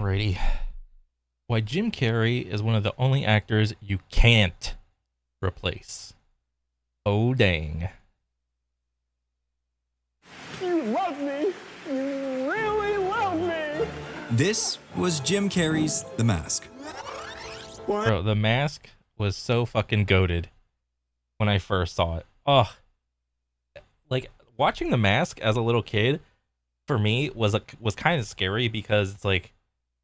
Alrighty. Why Jim Carrey is one of the only actors you can't replace. Oh, dang. You love me. You really love me. This was Jim Carrey's The Mask. What? Bro, The Mask was so fucking goated when I first saw it. Oh, like watching The Mask as a little kid for me was kind of scary because it's like,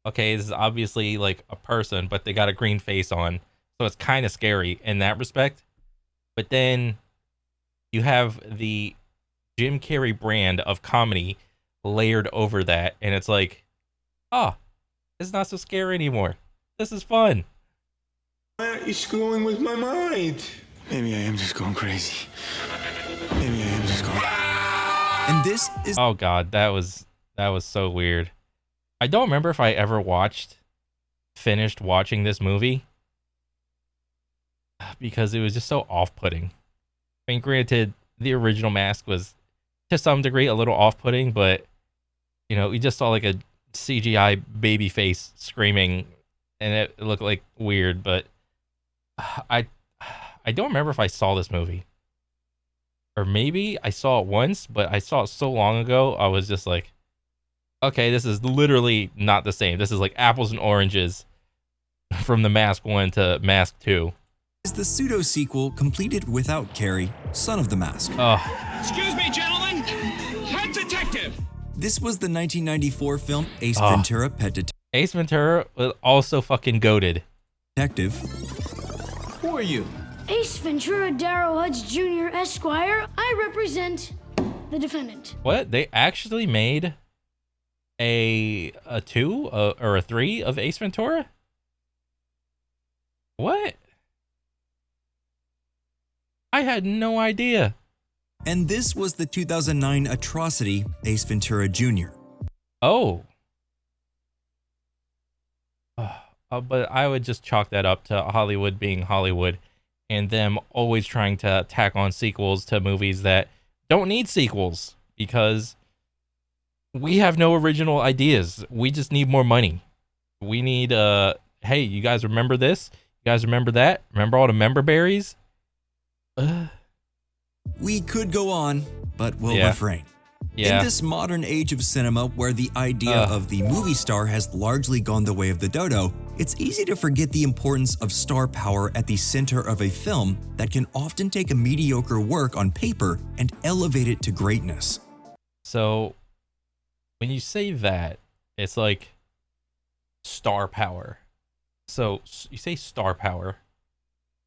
okay, this is obviously like a person, but they got a green face on, so it's kind of scary in that respect. But then you have the Jim Carrey brand of comedy layered over that, and it's like, oh, it's not so scary anymore. This is fun. Why aren't you screwing with my mind? Maybe I am just going crazy. Maybe I am just going. And this is Oh god, that was so weird. I don't remember if I ever finished watching this movie because it was just so off-putting. I mean, granted, the original Mask was to some degree a little off-putting, but you know, we just saw like a CGI baby face screaming, and it looked like weird. But I don't remember if I saw this movie, or maybe I saw it once, but I saw it so long ago. I was just like, okay, this is literally not the same. This is like apples and oranges from the Mask 1 to Mask 2. is the pseudo-sequel completed without Carrey, Son of the Mask. Oh, Excuse me, gentlemen. Head detective. This was the 1994 film Ace Ventura, Pet Ace Ventura was also fucking goated. Detective. Who are you? Ace Ventura Darrow Hudge Jr. Esquire. I represent the defendant. What? They actually made a 2 or a 3 of Ace Ventura? What? I had no idea. And this was the 2009 atrocity Ace Ventura Jr. Oh. But I would just chalk that up to Hollywood being Hollywood and them always trying to tack on sequels to movies that don't need sequels because we have no original ideas. We just need more money. We need, hey, you guys remember this? You guys remember that? Remember all the member berries? We could go on, but we'll Yeah. refrain. Yeah. In this modern age of cinema where the idea of the movie star has largely gone the way of the dodo, it's easy to forget the importance of star power at the center of a film that can often take a mediocre work on paper and elevate it to greatness. So when you say that, it's like star power. So you say star power.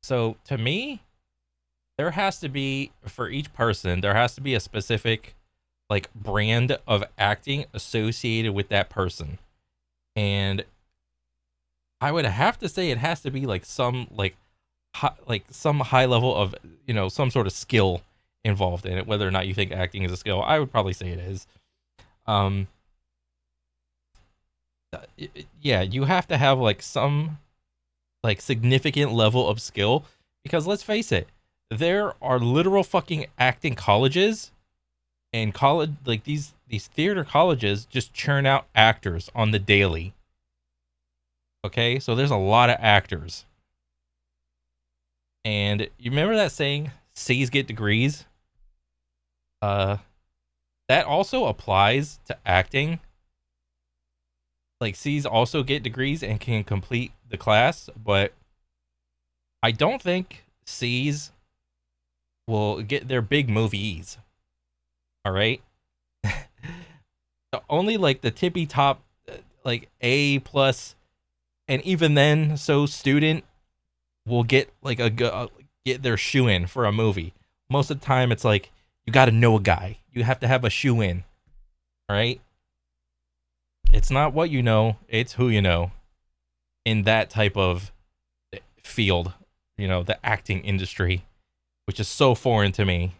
So to me, there has to be, for each person, there has to be a specific like brand of acting associated with that person. And I would have to say it has to be like some some high level of, you know, some sort of skill involved in it, whether or not you think acting is a skill. I would probably say it is. Yeah, you have to have like some like significant level of skill because let's face it, there are literal fucking acting colleges and college, like these theater colleges just churn out actors on the daily. Okay, so there's a lot of actors. And you remember that saying, C's get degrees? That also applies to acting. Like C's also get degrees and can complete the class, but I don't think C's will get their big movies. All right. Only like the tippy top, like A plus, and even then, so student will get like get their shoe in for a movie. Most of the time, it's like you got to know a guy. You have to have a shoe in. All right. It's not what you know; it's who you know. In that type of field, you know, the acting industry, which is so foreign to me.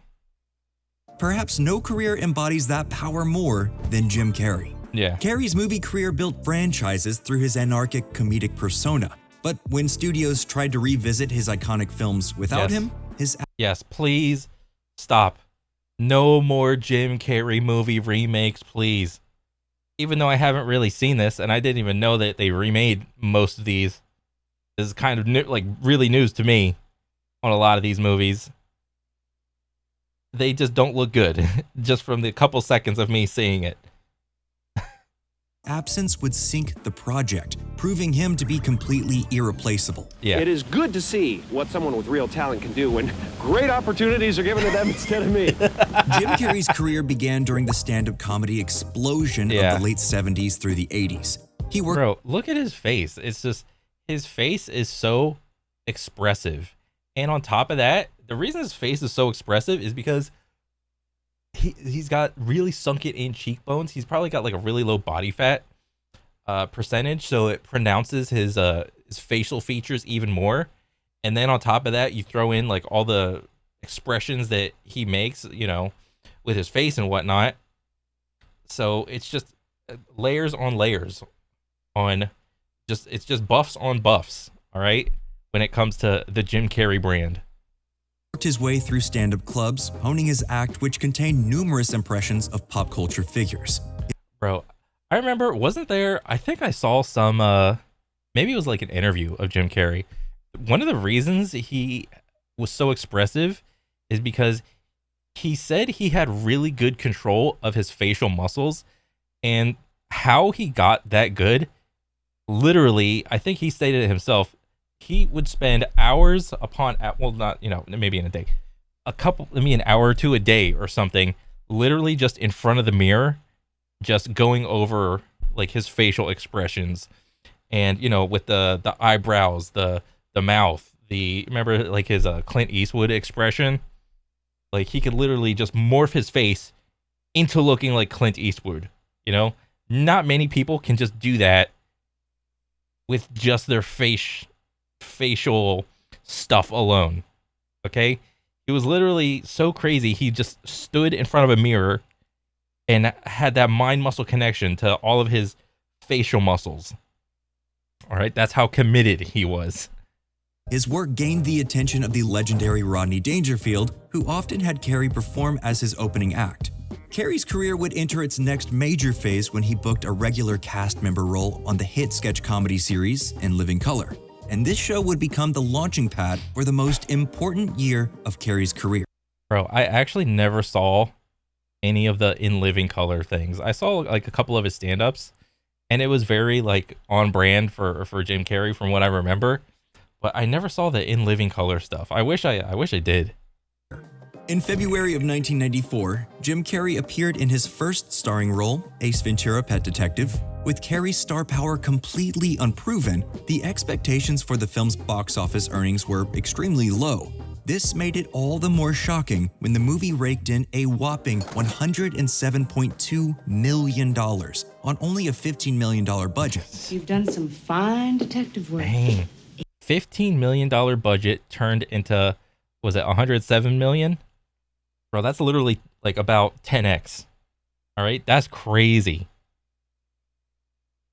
Perhaps no career embodies that power more than Jim Carrey. Yeah. Carrey's movie career built franchises through his anarchic comedic persona. But when studios tried to revisit his iconic films without him, his Yes, please stop. No more Jim Carrey movie remakes, please. even though I haven't really seen this, and I didn't even know that they remade most of these. This is kind of new, like really news to me on a lot of these movies. They just don't look good, just from the couple seconds of me seeing it. Absence would sink the project, proving him to be completely irreplaceable. Yeah. It is good to see what someone with real talent can do when great opportunities are given to them instead of me. Jim Carrey's career began during the stand-up comedy explosion of the late 70s through the 80s. He worked. Bro, look at his face. It's just, his face is so expressive. And on top of that, the reason his face is so expressive is because he's got really sunken in cheekbones. He's probably got like a really low body fat percentage, so it pronounces his facial features even more. And then on top of that, you throw in like all the expressions that he makes, you know, with his face and whatnot. So it's just layers on layers on it's just buffs on buffs, all right, when it comes to the Jim Carrey brand. Worked his way through stand-up clubs, honing his act, which contained numerous impressions of pop culture figures. Bro, I remember, wasn't there, I think I saw some, maybe it was like an interview of Jim Carrey. One of the reasons he was so expressive is because he said he had really good control of his facial muscles, and how he got that good, literally, I think he stated it himself, he would spend hours upon, well, not, you know, maybe in a day, an hour or two a day or something, literally just in front of the mirror, just going over like his facial expressions, and, you know, with the eyebrows, the mouth, remember like his Clint Eastwood expression, like he could literally just morph his face into looking like Clint Eastwood. You know, not many people can just do that with just their facial stuff alone. Okay, it was literally so crazy. He just stood in front of a mirror and had that mind muscle connection to all of his facial muscles. All right, that's how committed he was. His work gained the attention of the legendary Rodney Dangerfield, who often had Carrey perform as his opening act. Carrey's career would enter its next major phase when he booked a regular cast member role on the hit sketch comedy series In Living Color, and this show would become the launching pad for the most important year of Carrey's career. Bro, I actually never saw any of the In Living Color things. I saw like a couple of his stand-ups, and it was very like on brand for Jim Carrey from what I remember, but I never saw the In Living Color stuff. I wish I did. In February of 1994, Jim Carrey appeared in his first starring role, Ace Ventura: Pet Detective. With Carrey's star power completely unproven, the expectations for the film's box office earnings were extremely low. This made it all the more shocking when the movie raked in a whopping $107.2 million on only a $15 million budget. You've done some fine detective work. Dang. $15 million budget turned into, was it 107 million? Bro, that's literally like about 10x. All right, that's crazy.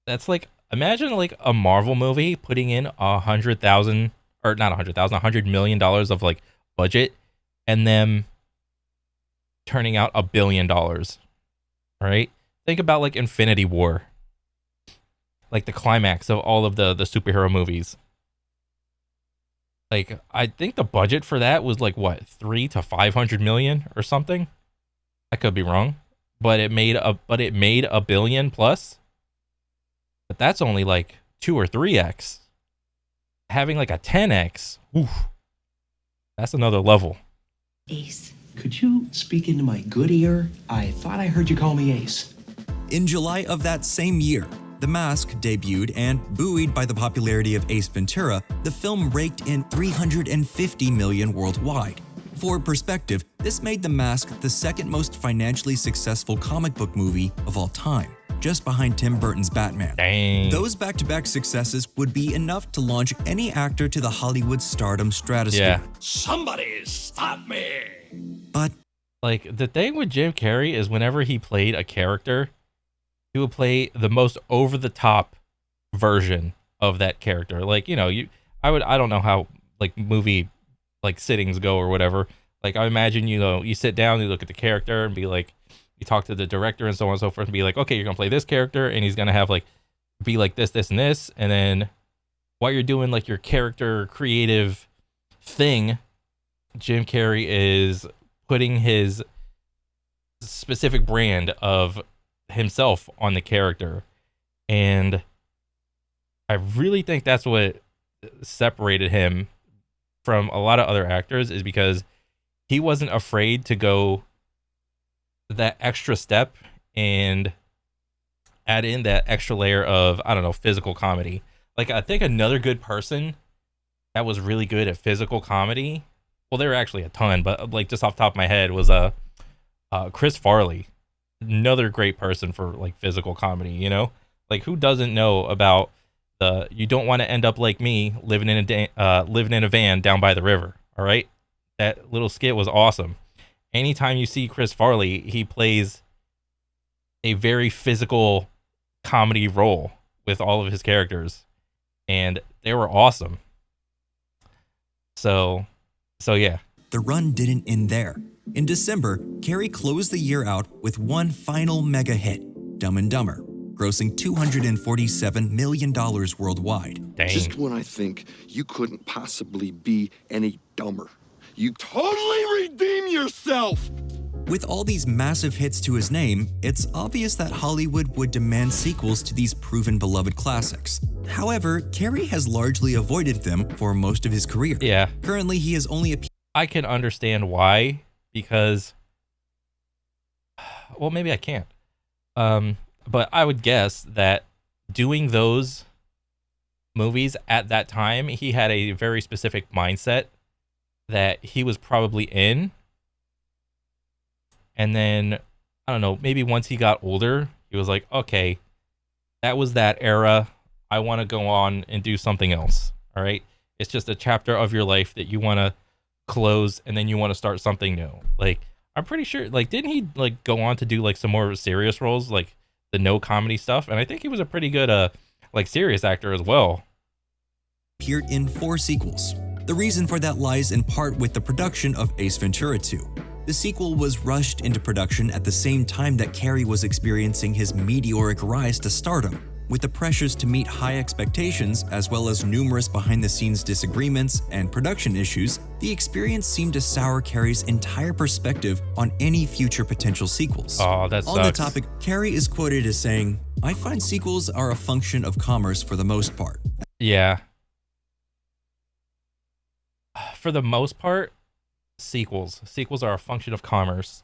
That's like, imagine like a Marvel movie putting in $100 million of like budget, and them turning out $1 billion. All right, think about like Infinity War, like the climax of all of the superhero movies. Like, I think the budget for that was like what, 300 to 500 million or something. I could be wrong, but it made $1 billion plus. But that's only like 2 or 3x. Having like a 10x, oof, that's another level. Ace. Could you speak into my good ear? I thought I heard you call me Ace. In July of that same year, The Mask debuted, and buoyed by the popularity of Ace Ventura, the film raked in $350 million worldwide. For perspective, this made The Mask the second most financially successful comic book movie of all time, just behind Tim Burton's Batman. Dang. Those back-to-back successes would be enough to launch any actor to the Hollywood stardom stratosphere. Yeah. Somebody stop me! But Like, the thing with Jim Carrey is whenever he played a character, he would play the most over-the-top version of that character. Like, you know, I don't know how like movie like sittings go or whatever. Like, I imagine, you know, you sit down, you look at the character and be like, You talk to the director and so on and so forth and be like, okay, you're gonna play this character and he's gonna have like be like this, this, and this. And then while you're doing like your character creative thing, Jim Carrey is putting his specific brand of himself on the character. And I really think that's what separated him from a lot of other actors, is because he wasn't afraid to go that extra step and add in that extra layer of, I don't know, physical comedy. Like, I think another good person that was really good at physical comedy, well, there were actually a ton, but like just off the top of my head was Chris Farley. Another great person for like physical comedy, you know? Like, who doesn't know about the "you don't want to end up like me living in a van down by the river"? All right, that little skit was awesome. Anytime you see Chris Farley, he plays a very physical comedy role with all of his characters, and they were awesome. So yeah. The run didn't end there. In December, Carrey closed the year out with one final mega hit, Dumb and Dumber, grossing $247 million worldwide. Dang. Just when I think you couldn't possibly be any dumber, you totally redeem yourself! With all these massive hits to his name, it's obvious that Hollywood would demand sequels to these proven beloved classics. However, Carrey has largely avoided them for most of his career. Yeah. Currently, he has only appeared. I can understand why, because, well, maybe I can't. But I would guess that doing those movies at that time, he had a very specific mindset that he was probably in. And then, I don't know, maybe once he got older, he was like, okay, that was that era. I want to go on and do something else. All right. It's just a chapter of your life that you want to close, and then you want to start something new. Like, I'm pretty sure, like, didn't he like go on to do like some more serious roles, like the no comedy stuff? And I think he was a pretty good like serious actor as well. Appeared in 4 sequels. The reason for that lies in part with the production of Ace Ventura 2. The sequel was rushed into production at the same time that Carrey was experiencing his meteoric rise to stardom. With the pressures to meet high expectations, as well as numerous behind-the-scenes disagreements and production issues, the experience seemed to sour Carrey's entire perspective on any future potential sequels. Oh, that sucks. On the topic, Carrey is quoted as saying, "I find sequels are a function of commerce for the most part." Yeah. For the most part, sequels are a function of commerce.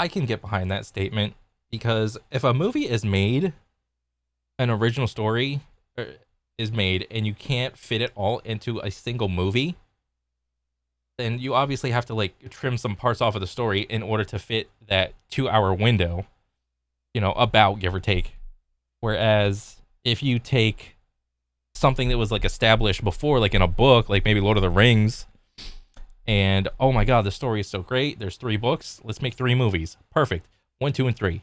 I can get behind that statement, because if a movie is made, an original story is made, and you can't fit it all into a single movie, then you obviously have to like trim some parts off of the story in order to fit that 2-hour window, you know, about, give or take. Whereas if you take something that was like established before, like in a book, like maybe Lord of the Rings, and oh my god, the story is so great, there's 3 books, let's make 3 movies. Perfect. 1, 2, and 3.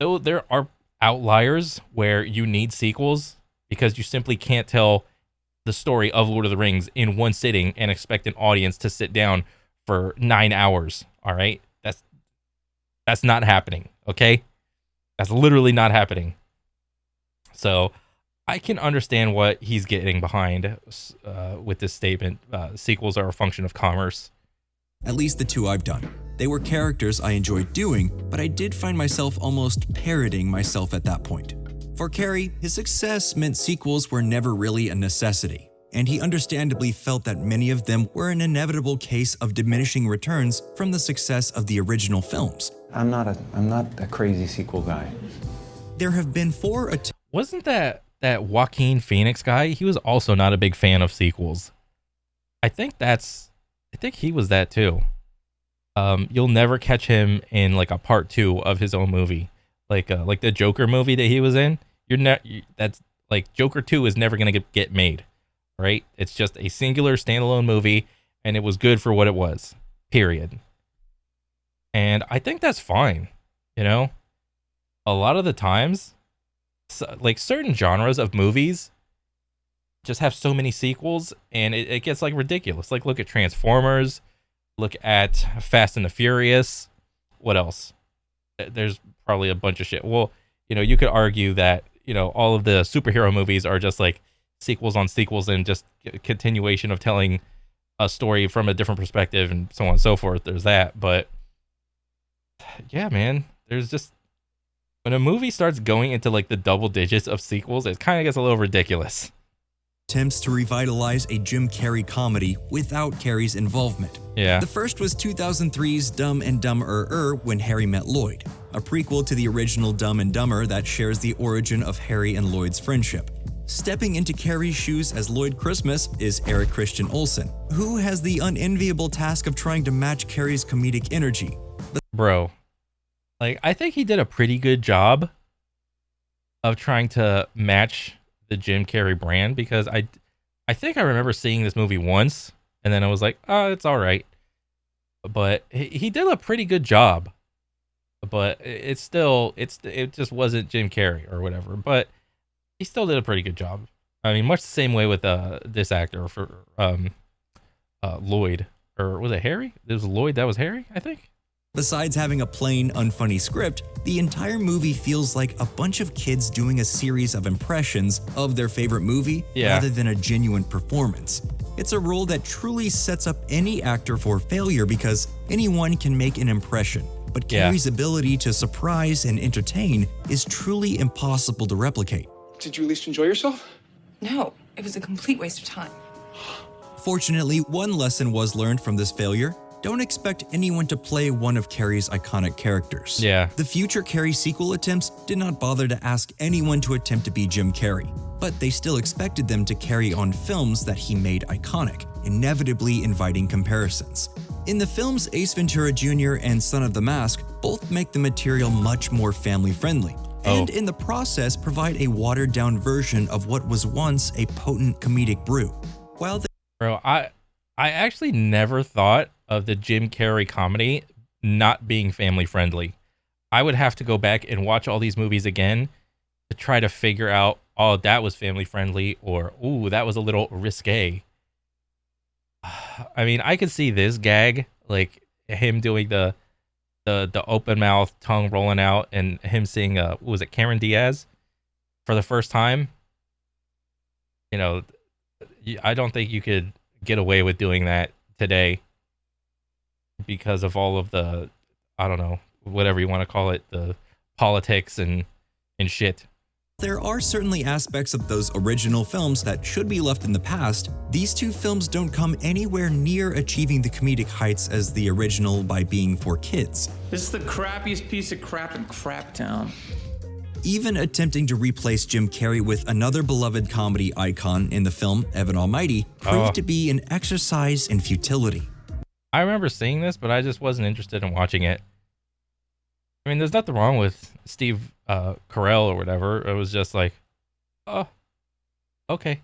Though there are outliers where you need sequels because you simply can't tell the story of Lord of the Rings in one sitting and expect an audience to sit down for 9 hours. All right, that's not happening. Okay, that's literally not happening. So I can understand what he's getting behind with this statement. Sequels are a function of commerce. At least the 2 I've done. They were characters I enjoyed doing, but I did find myself almost parroting myself at that point. For Carrey, his success meant sequels were never really a necessity, and he understandably felt that many of them were an inevitable case of diminishing returns from the success of the original films. I'm not a crazy sequel guy. There have been 4 attempts. Wasn't that Joaquin Phoenix guy? He was also not a big fan of sequels. I think he was that too. You'll never catch him in like a part 2 of his own movie, like the Joker movie that he was in. That's like Joker 2 is never gonna get made, right? It's just a singular standalone movie, and it was good for what it was. Period. And I think that's fine. You know, a lot of the times, like certain genres of movies just have so many sequels, and it gets like ridiculous. Like look at Transformers. Look at Fast and the Furious. what else? There's probably a bunch of shit. Well, you could argue that, all of the superhero movies are just like sequels on sequels and just a continuation of telling a story from a different perspective and so on and so forth. There's that. But yeah, man, there's just, when a movie starts going into like the double digits of sequels, it kind of gets a little ridiculous. Attempts to revitalize a Jim Carrey comedy without Carrey's involvement. Yeah. The first was 2003's Dumb and Dumber When Harry Met Lloyd, a prequel to the original Dumb and Dumber that shares the origin of Harry and Lloyd's friendship. Stepping into Carrey's shoes as Lloyd Christmas is Eric Christian Olsen, who has the unenviable task of trying to match Carrey's comedic energy. Bro, like, I think he did a pretty good job of trying to match the Jim Carrey brand, because I think I remember seeing this movie once and then I was like, oh, it's all right. But he did a pretty good job. But it just wasn't Jim Carrey or whatever. But he still did a pretty good job. I mean, much the same way with this actor for Lloyd, or was it Harry? It was Lloyd that was Harry, I think. Besides having a plain, unfunny script, the entire movie feels like a bunch of kids doing a series of impressions of their favorite movie rather than a genuine performance. It's a role that truly sets up any actor for failure because anyone can make an impression, but Carrey's ability to surprise and entertain is truly impossible to replicate. Did you at least enjoy yourself? No, it was a complete waste of time. Fortunately, one lesson was learned from this failure. Don't expect anyone to play one of Carrey's iconic characters. Yeah. The future Carrey sequel attempts did not bother to ask anyone to attempt to be Jim Carrey, but they still expected them to carry on films that he made iconic, inevitably inviting comparisons. In the films, Ace Ventura Jr. and Son of the Mask both make the material much more family-friendly, and in the process provide a watered-down version of what was once a potent comedic brew. Bro, I actually never thought of the Jim Carrey comedy not being family friendly. I would have to go back and watch all these movies again to try to figure out, oh, that was family friendly, or ooh, that was a little risque. I mean, I could see this gag, like him doing the open mouth, tongue rolling out, and him seeing was it Cameron Diaz for the first time? I don't think you could get away with doing that today because of all of the, I don't know, whatever you want to call it, the politics and shit. There are certainly aspects of those original films that should be left in the past. These two films don't come anywhere near achieving the comedic heights as the original by being for kids. This is the crappiest piece of crap in Craptown. Even attempting to replace Jim Carrey with another beloved comedy icon in the film, Evan Almighty, proved to be an exercise in futility. I remember seeing this, but I just wasn't interested in watching it. I mean, there's nothing wrong with Steve Carell or whatever. It was just like, oh, okay.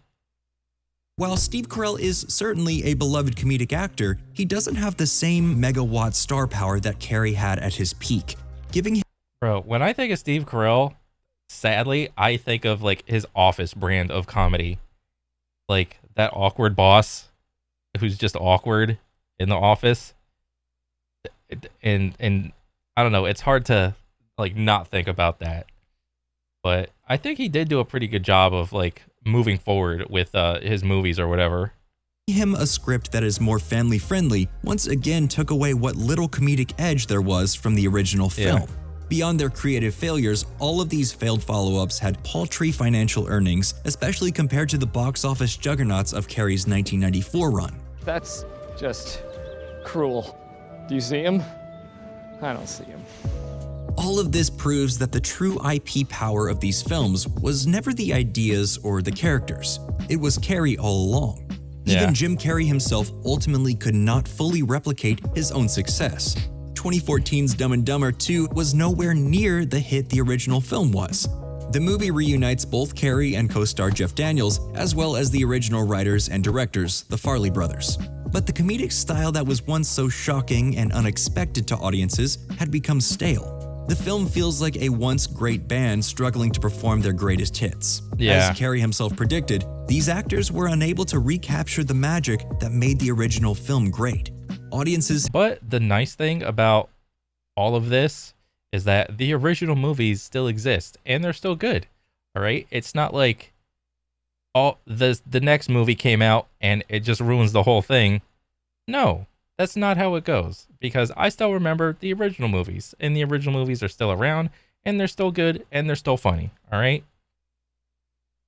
While Steve Carell is certainly a beloved comedic actor, he doesn't have the same megawatt star power that Carrey had at his peak, giving him— Bro, when I think of Steve Carell, sadly, I think of like his Office brand of comedy. Like that awkward boss who's just awkward in the office. And I don't know, it's hard to like not think about that. But I think he did do a pretty good job of like moving forward with his movies or whatever. Him a script that is more family friendly once again took away what little comedic edge there was from the original film. Beyond their creative failures, all of these failed follow-ups had paltry financial earnings, especially compared to the box office juggernauts of Carrey's 1994 run. That's just cruel. Do you see him? I don't see him. All of this proves that the true IP power of these films was never the ideas or the characters. It was Carrey all along. Even Jim Carrey himself ultimately could not fully replicate his own success. 2014's Dumb and Dumber 2 was nowhere near the hit the original film was. The movie reunites both Carrey and co-star Jeff Daniels, as well as the original writers and directors, the Farrelly brothers. But the comedic style that was once so shocking and unexpected to audiences had become stale. The film feels like a once great band struggling to perform their greatest hits. As Carrey himself predicted, these actors were unable to recapture the magic that made the original film great. Audiences— But the nice thing about all of this is that the original movies still exist and they're still good. All right, it's not like all the next movie came out and it just ruins the whole thing. No, that's not how it goes, because I still remember the original movies, and the original movies are still around, and they're still good, and they're still funny, all right?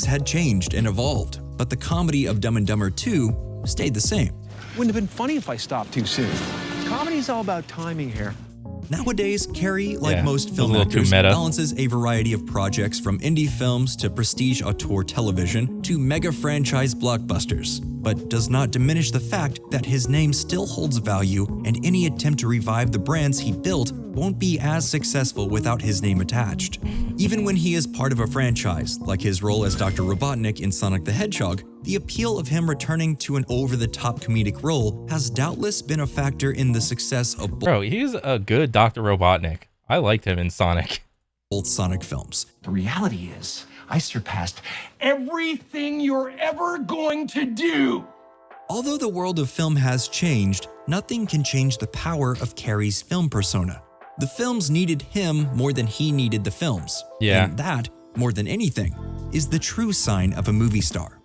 Had changed and evolved, but the comedy of Dumb and Dumber 2 stayed the same. Wouldn't have been funny if I stopped too soon. Comedy's all about timing here. Nowadays, Carrey, like Yeah, most a film little too actors, meta. balances a variety of projects from indie films to prestige auteur television to mega franchise blockbusters, but does not diminish the fact that his name still holds value, and any attempt to revive the brands he built won't be as successful without his name attached. Even when he is part of a franchise, like his role as Dr. Robotnik in Sonic the Hedgehog, the appeal of him returning to an over-the-top comedic role has doubtless been a factor in the success of Bro, he's a good Dr. Robotnik. I liked him in Sonic. both Sonic films. The reality is, I surpassed everything you're ever going to do. Although the world of film has changed, nothing can change the power of Carrey's film persona. The films needed him more than he needed the films. Yeah. And that, more than anything, is the true sign of a movie star.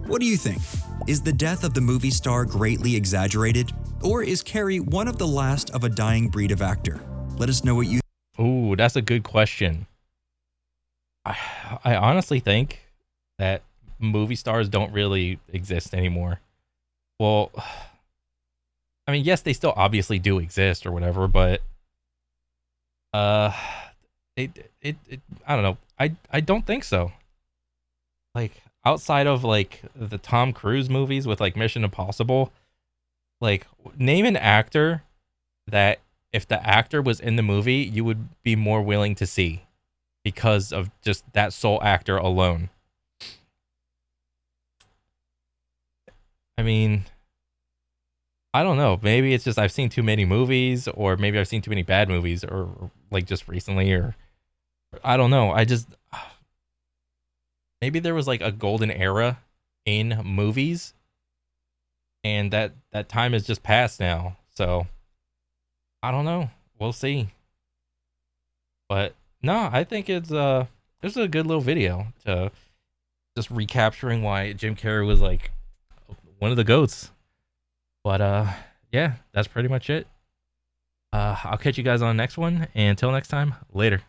What do you think? Is the death of the movie star greatly exaggerated? Or is Carrey one of the last of a dying breed of actor? Let us know what you Ooh, that's a good question. I honestly think that movie stars don't really exist anymore. Well, I mean, yes, they still obviously do exist or whatever, but it I don't know. I don't think so. Like, outside of like the Tom Cruise movies with like Mission Impossible, like, name an actor that if the actor was in the movie, you would be more willing to see because of just that sole actor alone. I mean, I don't know. Maybe it's just I've seen too many movies, or maybe I've seen too many bad movies, or like just recently, or I don't know. Maybe there was like a golden era in movies, and that time has just passed now. So I don't know. We'll see. But no, I think it's this is a good little video to just recapturing why Jim Carrey was like one of the GOATs. But yeah, that's pretty much it. I'll catch you guys on the next one, and until next time, later.